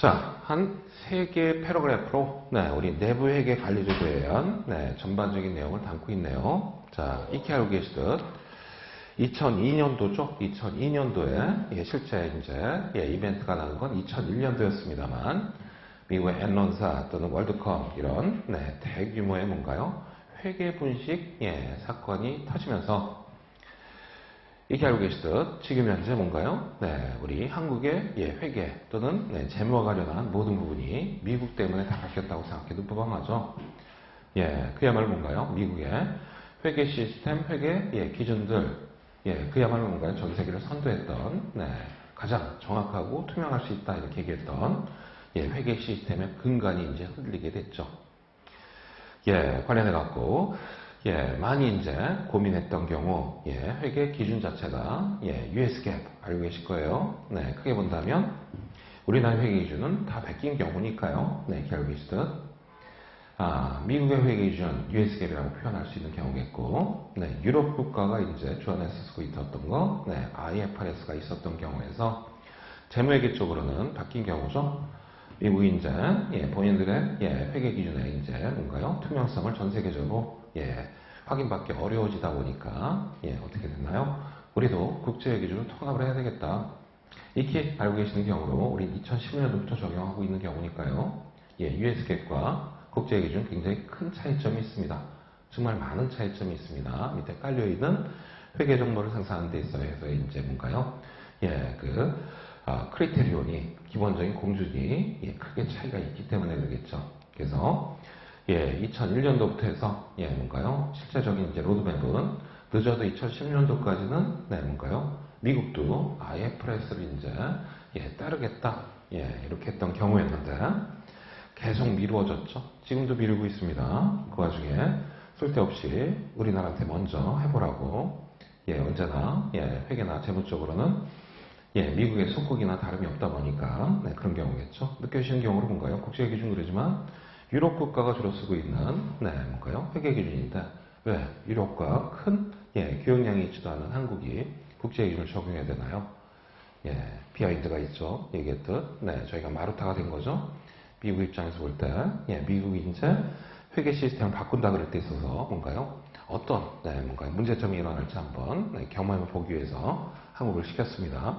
자, 한 3개의 패러그래프로 우리 내부 회계 관리제도에 대한 전반적인 내용을 담고 있네요. 자, 익히 알고 계시듯 2002년도죠. 2002년도에 실제 이제 이벤트가 나온 건 2001년도였습니다만 미국의 엔론사 또는 월드컴 이런 대규모의 뭔가요? 회계 분식 사건이 터지면서 이렇게 알고 계시듯 지금 현재 뭔가요? 우리 한국의 회계 또는 재무와 관련한 모든 부분이 미국 때문에 다 바뀌었다고 생각해도 무방하죠. 그야말로 뭔가요? 미국의 회계 시스템, 회계 기준들, 그야말로 뭔가요? 전 세계를 선도했던 가장 정확하고 투명할 수 있다 이렇게 얘기했던 회계 시스템의 근간이 이제 흔들리게 됐죠. 관련해 갖고 많이 이제 고민했던 경우 회계 기준 자체가 US GAAP 알고 계실 거예요. 크게 본다면 우리나라 회계 기준은 다 바뀐 경우니까요. 이렇게 알고 계시듯 미국의 회계 기준 US GAAP이라고 표현할 수 있는 경우겠고 유럽 국가가 이제 주안에서 쓰고 있었던 거 IFRS가 있었던 경우에서 재무회계 쪽으로는 바뀐 경우죠. 미국이 이제 본인들의 회계 기준에 이제 뭔가요? 투명성을 전 세계적으로 확인받기 어려워지다 보니까 어떻게 됐나요? 우리도 국제회계 기준을 통합을 해야 되겠다. 이렇게 알고 계시는 경우로 우리 2010년부터 적용하고 있는 경우니까요. US GAAP과 국제회계 기준 굉장히 큰 차이점이 있습니다. 정말 많은 차이점이 있습니다. 밑에 깔려있는 회계 정보를 상상하는 데 있어서 이제 뭔가요? 크리테리온이 기본적인 공준이 크게 차이가 있기 때문에 그러겠죠. 그래서 2001년도부터 해서 뭔가요? 실제적인 이제 로드맵은 늦어도 2010년도까지는 뭔가요? 미국도 IFRS를 이제 따르겠다 이렇게 했던 경우였는데 계속 미루어졌죠. 지금도 미루고 있습니다. 그 와중에 쓸데없이 우리나라한테 먼저 해보라고 언제나 회계나 재무 쪽으로는 미국의 속국이나 다름이 없다 보니까 그런 경우겠죠. 느껴지시는 경우로 뭔가요? 국제회계 기준 그러지만 유럽 국가가 주로 쓰고 있는 뭔가요? 회계 기준인데 왜 유럽과 큰 교역량이 있지도 않은 한국이 국제회계 기준을 적용해야 되나요? 비하인드가 있죠. 얘기했듯 저희가 마루타가 된 거죠. 미국 입장에서 볼 때 미국이 이제 회계 시스템을 바꾼다 그럴 때 있어서 뭔가요? 어떤 뭔가요? 문제점이 일어날지 한번 경험해 보기 위해서 한국을 시켰습니다.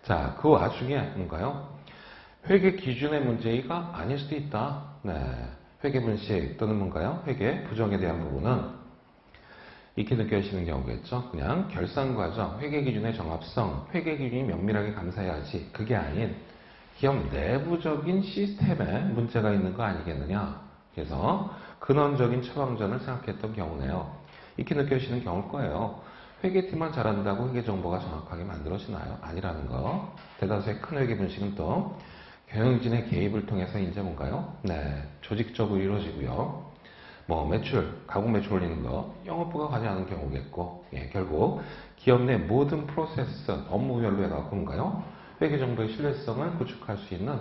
자, 그 와중에 뭔가요? 회계 기준의 문제가 아닐 수도 있다. 회계 분식 또는 뭔가요? 회계 부정에 대한 부분은 이렇게 느껴지시는 경우겠죠. 그냥 결산 과정, 회계 기준의 정합성, 회계 기준이 면밀하게 감사해야지. 그게 아닌 기업 내부적인 시스템에 문제가 있는 거 아니겠느냐. 그래서 근원적인 처방전을 생각했던 경우네요. 이렇게 느껴지시는 경우일 거예요. 회계팀만 잘한다고 회계 정보가 정확하게 만들어지나요? 아니라는 거. 대다수의 큰 회계 분식은 또 경영진의 개입을 통해서 이제 뭔가요? 조직적으로 이루어지고요. 뭐 매출, 가공 매출 올리는 거 영업부가 관여하는 경우겠고, 결국 기업 내 모든 프로세스, 업무별로 해갖고 뭔가요? 회계 정보의 신뢰성을 구축할 수 있는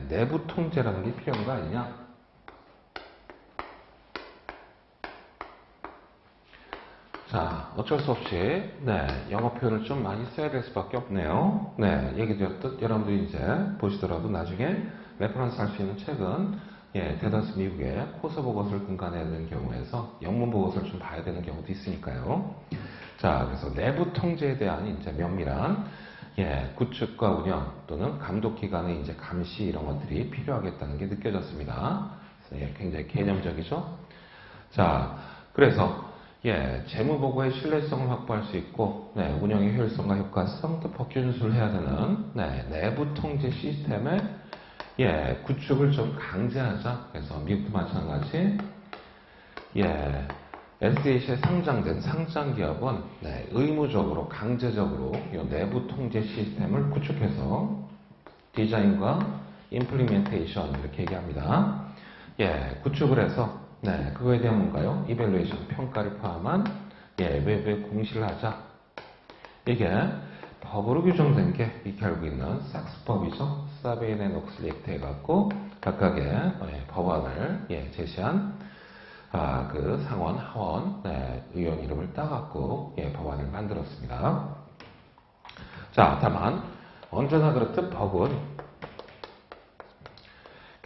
내부 통제라는 게 필요한 거 아니냐? 자, 어쩔 수 없이 영어 표현을 좀 많이 써야 될 수밖에 없네요. 얘기드렸듯 여러분들이 이제 보시더라도 나중에 레퍼런스 할 수 있는 책은 대다수 미국의 코서 보고서를 근간해야 되는 경우에서 영문 보고서를 좀 봐야 되는 경우도 있으니까요. 자, 그래서 내부 통제에 대한 이제 면밀한 구축과 운영 또는 감독 기관의 이제 감시 이런 것들이 필요하겠다는 게 느껴졌습니다. 굉장히 개념적이죠. 자, 그래서 재무보고의 신뢰성을 확보할 수 있고 운영의 효율성과 효과성 또 법규 준수를 해야 되는 내부 통제 시스템의 구축을 좀 강제하자. 그래서 미국도 마찬가지 SH에 상장된 상장기업은 의무적으로 강제적으로 이 내부 통제 시스템을 구축해서 디자인과 임플리멘테이션 이렇게 얘기합니다. 구축을 해서 그거에 대한 뭔가요? 이밸루에이션 평가를 포함한 외부의 공시를 하자. 이게 법으로 규정된 게 이렇게 알고 있는 삭스법이죠. 사베인앤옥슬리 액트 해갖고 각각의 법안을 제시한 그 상원, 하원 의원 이름을 따갖고 법안을 만들었습니다. 자, 다만 언제나 그렇듯 법은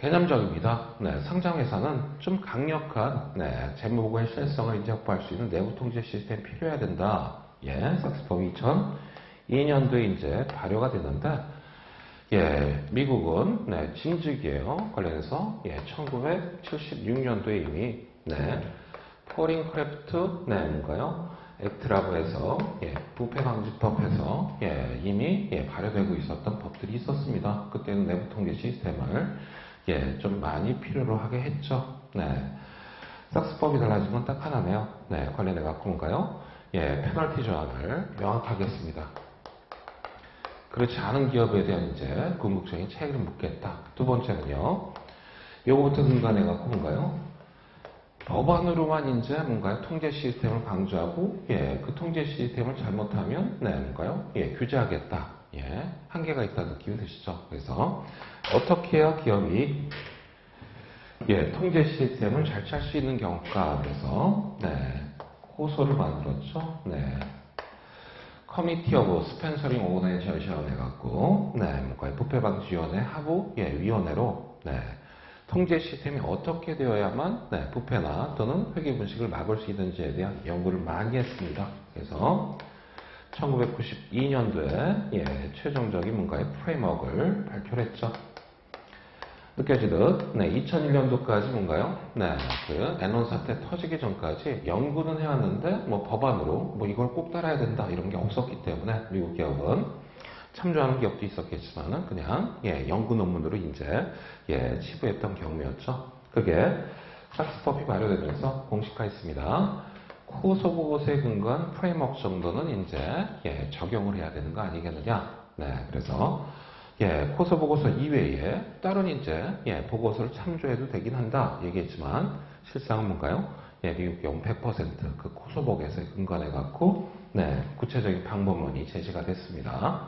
개념적입니다. 네, 상장회사는 좀 강력한 재무보고의 신뢰성을 이제 확보할 수 있는 내부 통제 시스템이 필요해야 된다. 예, 삭스법이 2002년도에 이제 발효가 됐는데, 예, 미국은 진즉이에요. 관련해서 1976년도에 이미 포린 크래프트 뭔가요? 액트라고 해서 부패방지법에서 이미 발효되고 있었던 법들이 있었습니다. 그때는 내부 통제 시스템을 좀 많이 필요로 하게 했죠. 삭스법이 달라진 건 딱 하나네요. 관련해 갖고 뭔가요? 페널티 조항을 명확하게 했습니다. 그렇지 않은 기업에 대한 이제 궁극적인 책임을 묻겠다. 두 번째는요. 요거부터 근간해 갖고 뭔가요? 법안으로만 이제 뭔가요? 통제 시스템을 강조하고 그 통제 시스템을 잘못하면 뭔가요? 규제하겠다. 한계가 있다는 느낌이 드시죠? 그래서 어떻게 해야 기업이 통제 시스템을 잘 찰 수 있는 경우가 그래서 호소를 만들었죠. 커미티 오브 스펜서링 오거나이제이션 해갖고 뭔가요? 부패방지위원회 하부 위원회로 통제 시스템이 어떻게 되어야만 부패나 또는 회계 분식을 막을 수 있는지에 대한 연구를 많이 했습니다. 그래서 1992년도에 최종적인 뭔가의 프레임워크를 발표를 했죠. 느껴지듯 2001년도까지 뭔가요? 그 엔론 사태 터지기 전까지 연구는 해왔는데 뭐 법안으로 뭐 이걸 꼭 따라야 된다 이런 게 없었기 때문에 미국 기업은 참조하는 기업도 있었겠지만은 그냥 연구 논문으로 이제 치부했던 경우였죠. 그게 삭스법이 발효되면서 공식화했습니다. 호소보고서에 근거한 프레임워크 정도는 이제 적용을 해야 되는 거 아니겠느냐. 그래서 호소보고서 이외에 다른 이제 보고서를 참조해도 되긴 한다 얘기했지만 실상은 뭔가요? 미국 경우 100%그 호소보고서에 근거해 갖고 구체적인 방법론이 제시가 됐습니다.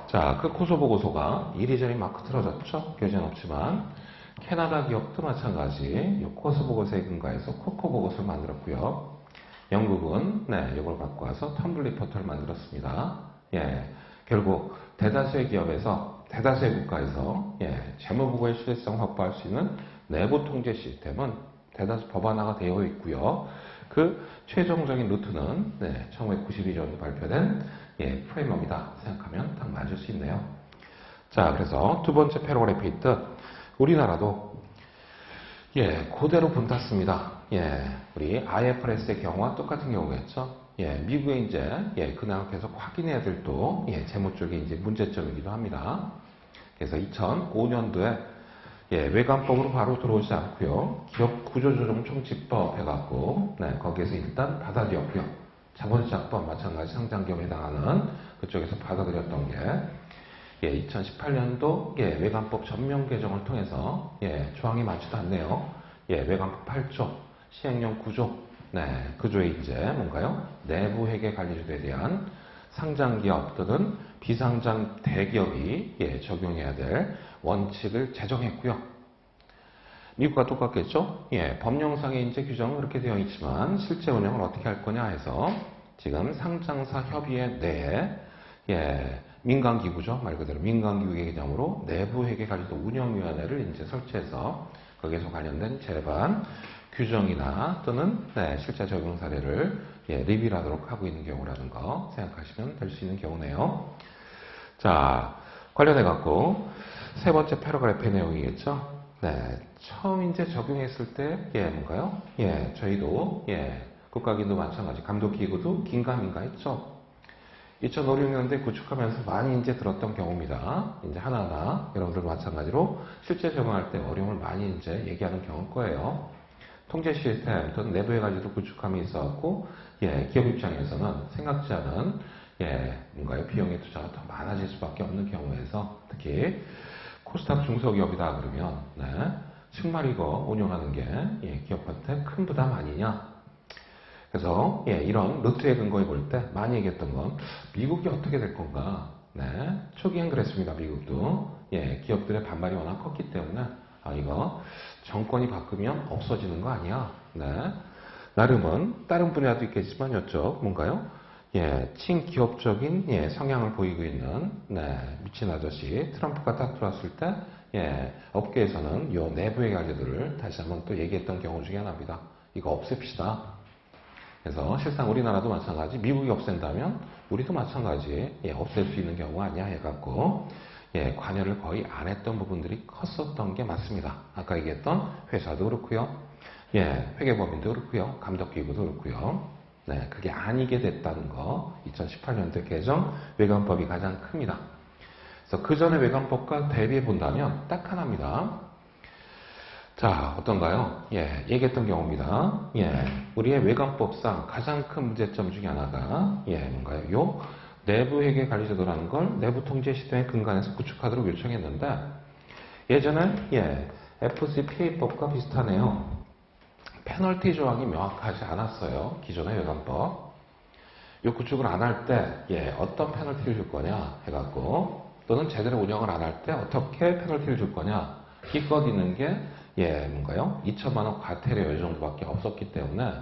자, 그 호소보고서가 이리저리 막 틀어졌죠. 교재는 없지만 캐나다 기업도 마찬가지 이 호소보고서에 근거해서 코코보고서를 만들었고요. 영국은 이걸 갖고 와서 텀블 리포터를 만들었습니다. 결국 대다수의 기업에서 대다수의 국가에서 재무보고의 신뢰성을 확보할 수 있는 내부 통제 시스템은 대다수 법안화가 되어 있고요. 그 최종적인 루트는 1992년에 발표된 프레임워크이다 생각하면 딱 맞을 수 있네요. 자, 그래서 두 번째 패러그래프에 있듯 우리나라도 그대로 본땄습니다. 우리 IFRS의 경우와 똑같은 경우겠죠. 미국에 이제 그냥 계속 확인해야 될 또 재무 쪽에 이제 문제점이기도 합니다. 그래서 2005년도에 외관법으로 바로 들어오지 않고요. 기업 구조조정 총칙법 해갖고 거기에서 일단 받아들였고요. 자본시장법 마찬가지 상장기업에 해당하는 그쪽에서 받아들였던 게 2018년도 외관법 전면 개정을 통해서 조항이 많지도 않네요. 외관법 8조 시행령 9조 그조에 이제 뭔가요? 내부 회계 관리제도에 대한 상장기업 또는 비상장 대기업이 적용해야 될 원칙을 제정했고요. 미국과 똑같겠죠? 법령상의 이제 규정은 그렇게 되어 있지만 실제 운영을 어떻게 할 거냐 해서 지금 상장사 협의회 내에 민간기구죠. 말 그대로 민간기구의 개념으로 내부회계관리도 운영위원회를 이제 설치해서 거기에서 관련된 제반 규정이나 또는 실제 적용 사례를 리뷰하도록 하고 있는 경우라는 거 생각하시면 될 수 있는 경우네요. 자, 관련해 갖고 세 번째 패러그래프의 내용이겠죠. 처음 이제 적용했을 때 뭔가요? 저희도 국가기관도 마찬가지 감독기구도 긴가민가했죠. 2005년도에 구축하면서 많이 이제 들었던 경우입니다. 이제 하나하나 여러분들 마찬가지로 실제 적용할 때 어려움을 많이 이제 얘기하는 경우일 거예요. 통제 시스템 또는 내부에 가지고 구축함이 있어갖고 기업 입장에서는 생각지 않은 뭔가요 비용의 투자가 더 많아질 수밖에 없는 경우에서 특히 코스닥 중소기업이다 그러면 정말 이거 운영하는 게 기업한테 큰 부담 아니냐. 그래서 이런 루트에 근거해 볼 때 많이 얘기했던 건 미국이 어떻게 될 건가. 초기엔 그랬습니다. 미국도 기업들의 반발이 워낙 컸기 때문에 이거 정권이 바꾸면 없어지는 거 아니야. 나름은 다른 분야도 있겠지만 이쪽 뭔가요? 친기업적인 성향을 보이고 있는 미친 아저씨 트럼프가 딱 들어왔을 때 업계에서는 요 내부의 관리들을 다시 한번 또 얘기했던 경우 중에 하나입니다. 이거 없앱시다. 그래서 실상 우리나라도 마찬가지, 미국이 없앤다면 우리도 마찬가지 없앨 수 있는 경우가 아니야 해갖고 관여를 거의 안 했던 부분들이 컸었던 게 맞습니다. 아까 얘기했던 회사도 그렇고요. 회계법인도 그렇고요. 감독기구도 그렇고요. 그게 아니게 됐다는 거 2018년도 개정 외관법이 가장 큽니다. 그래서 그 전에 외관법과 대비해 본다면 딱 하나입니다. 자, 어떤가요? 얘기했던 경우입니다. 우리의 외관법상 가장 큰 문제점 중에 하나가 뭔가요? 요 내부 회계 관리 제도라는 걸 내부 통제 시스템의 근간에서 구축하도록 요청했는데 예전에 FCPA법과 비슷하네요. 페널티 조항이 명확하지 않았어요. 기존의 외관법. 요 구축을 안 할 때 어떤 페널티를 줄 거냐 해갖고 또는 제대로 운영을 안 할 때 어떻게 페널티를 줄 거냐 기껏 있는 게 뭔가요? 2천만 원 과태료 이 정도밖에 없었기 때문에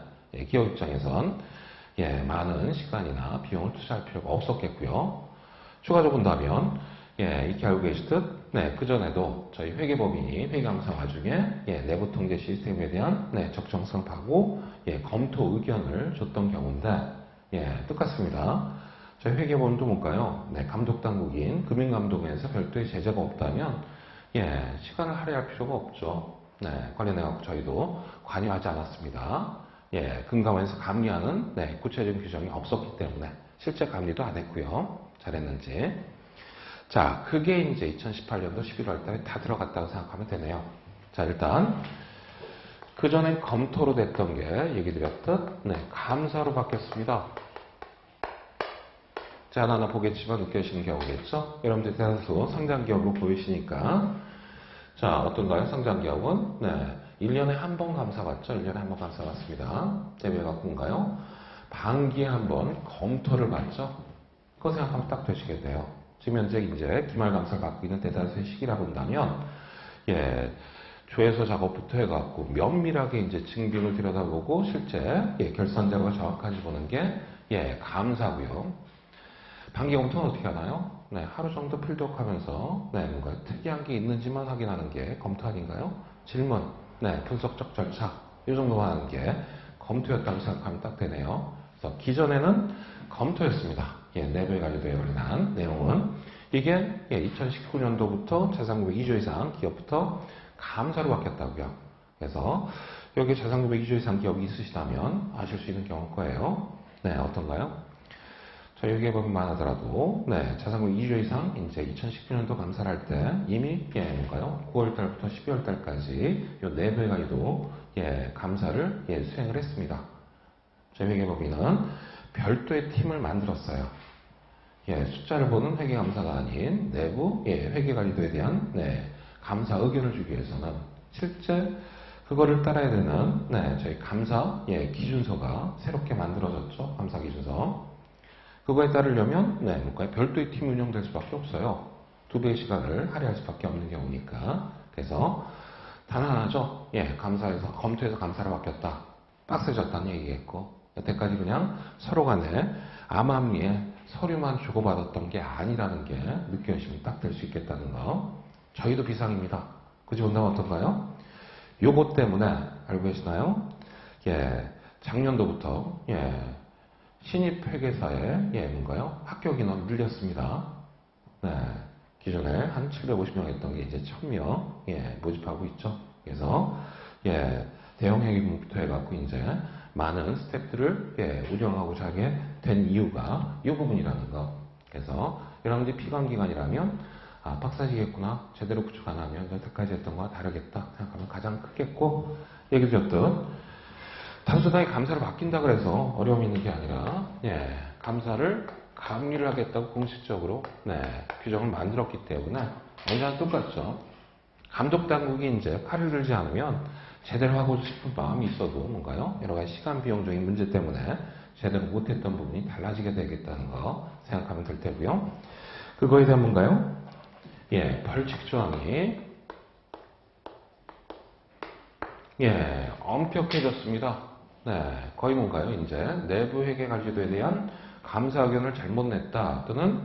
기업 입장에선 많은 시간이나 비용을 투자할 필요가 없었겠고요. 추가적으로 본다면 익히 알고 계시듯 그전에도 저희 회계법인이 회계감사 와중에 내부 통제 시스템에 대한 적정성 파고 검토 의견을 줬던 경우인데 똑같습니다. 저희 회계법인도 뭔가요? 감독당국인 금융감독원에서 별도의 제재가 없다면 시간을 할애할 필요가 없죠. 관련해서 저희도 관여하지 않았습니다. 금감원에서 감리하는 구체적인 규정이 없었기 때문에 실제 감리도 안 했고요. 잘했는지. 자, 그게 이제 2018년도 11월 달에 다 들어갔다고 생각하면 되네요. 자, 일단 그전엔 검토로 됐던 게 얘기 드렸듯 감사로 바뀌었습니다. 자, 하나하나 보겠지만 느껴지시는 경우겠죠? 여러분들 대다수 상장기업으로 보이시니까 자, 어떤가요? 상장기업은 1년에 한 번 감사 받죠? 1년에 한 번 감사 받습니다. 왜 갖고인가요? 반기에 한 번 검토를 받죠? 그거 생각하면 딱 되시게 돼요. 지금 현재 이제 기말감사를 받고 있는 대다수의 시기라 본다면 조회서 작업부터 해갖고 면밀하게 이제 증빙을 들여다보고 실제 결산 자료가 정확한지 보는 게 감사고요. 반기 검토는 어떻게 하나요? 하루 정도 필독하면서 뭔가 특이한 게 있는지만 확인하는 게 검토 아닌가요? 질문, 분석적 절차 이 정도만 하는 게 검토였다고 생각하면 딱 되네요. 그래서 기존에는 검토였습니다. 내부에 관련한 내용은 이게 2019년도부터 자산구매 2조 이상 기업부터 감사로 바뀌었다고요. 그래서 여기 자산구매 2조 이상 기업이 있으시다면 아실 수 있는 경우일 거예요. 어떤가요? 저희 회계법인만 하더라도 자산구매 2조 이상 이제 2019년도 감사를 할 때 이미 뭔가요? 9월 달부터 12월 달까지 요 내부의 관리도 감사를 수행을 했습니다. 저희 회계법인은 별도의 팀을 만들었어요. 숫자를 보는 회계감사가 아닌 내부 회계관리도에 대한 감사 의견을 주기 위해서는 실제 그거를 따라야 되는 저희 감사 기준서가 새롭게 만들어졌죠. 감사 기준서. 그거에 따르려면 뭔가 별도의 팀이 운영될 수밖에 없어요. 2배의 시간을 할애할 수밖에 없는 경우니까. 그래서 단 하나죠. 감사에서 검토해서 감사를 바뀌었다. 빡세졌다는 얘기겠고 여태까지 그냥 서로 간에 암암리에 서류만 주고받았던 게 아니라는 게 느껴지시면 딱 될 수 있겠다는 거. 저희도 비상입니다. 그지 본다면 어떤가요? 요것 때문에 알고 계시나요? 작년도부터 신입 회계사에 뭔가요? 합격 인원 늘렸습니다. 기존에 한 750명 했던 게 이제 1000명 모집하고 있죠. 그래서 대형 회계부부터 해갖고 이제 많은 스태프들을 운영하고자 하게 된 이유가 이 부분이라는 거. 그래서 여러분들이 피감기관이라면 빡세지겠구나. 제대로 구축 안 하면 여태까지 했던 거와 다르겠다 생각하면 가장 크겠고 얘기 드렸던 단순하게 감사를 바뀐다 그래서 어려움이 있는 게 아니라 감사를 감리를 하겠다고 공식적으로 규정을 만들었기 때문에 언제나 똑같죠. 감독당국이 이제 칼을 들지 않으면 제대로 하고 싶은 마음이 있어도 뭔가요? 여러 가지 시간 비용적인 문제 때문에 제대로 못했던 부분이 달라지게 되겠다는 거 생각하면 될 테고요. 그거에 대한 뭔가요? 벌칙 조항이 엄격해졌습니다. 거의 뭔가요? 이제 내부 회계 관리도에 대한 감사 의견을 잘못 냈다 또는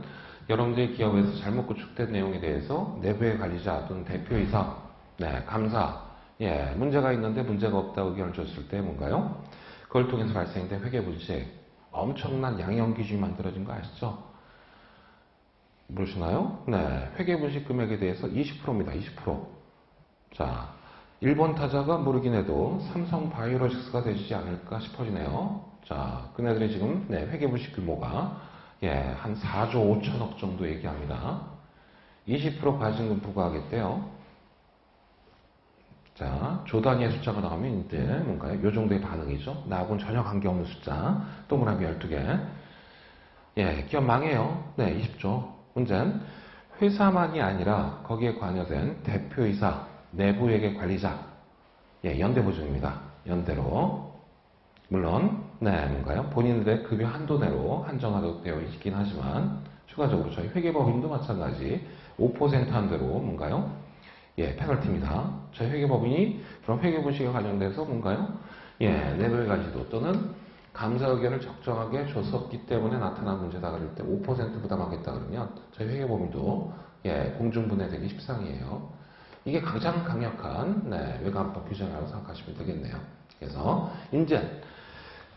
여러분들의 기업에서 잘못 구축된 내용에 대해서 내부의 관리자 또는 대표이사, 네, 감사, 예, 문제가 있는데 문제가 없다고 의견을 줬을 때 뭔가요? 그걸 통해서 발생된 회계불이익, 엄청난 양형 기준이 만들어진 거 아시죠? 모르시나요? 네, 회계불이익 금액에 대해서 20%입니다. 20%. 자, 1번 타자가 모르긴 해도 삼성바이오로직스가 되지 않을까 싶어지네요. 자, 그네들이 지금 네, 회계불이익 규모가 예, 한 4조 5천억 정도 얘기합니다. 20% 과징금 부과하겠대요. 자, 조 단위의 숫자가 나오면 이제 뭔가요? 요 정도의 반응이죠. 나하고는 전혀 관계없는 숫자. 동그라미 12개. 예, 기업 망해요. 네, 20조. 문제는 회사만이 아니라 거기에 관여된 대표이사, 내부회계 관리자. 예, 연대보증입니다. 연대로. 물론 네, 뭔가요? 본인들의 급여 한도 내로 한정하도록 되어 있긴 하지만 추가적으로 저희 회계법인도 마찬가지 5% 한대로 뭔가요? 예, 페널티입니다. 저희 회계법인이 그런 회계부식에 관련돼서 뭔가요? 예, 내부의 가지도 또는 감사 의견을 적정하게 줬었기 때문에 나타난 문제다 그럴 때 5% 부담하겠다 그러면 저희 회계법인도 예, 공중분해되기 십상이에요. 이게 가장 강력한 네, 외관법 규정이라고 생각하시면 되겠네요. 그래서 이제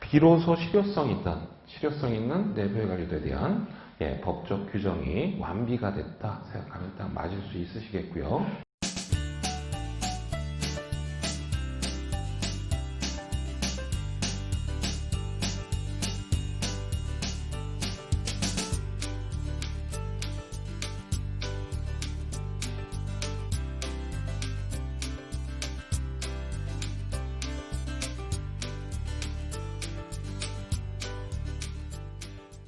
비로소 실효성 있는 내부의 관리도에 대한 예, 법적 규정이 완비가 됐다 생각하면 딱 맞을 수 있으시겠고요.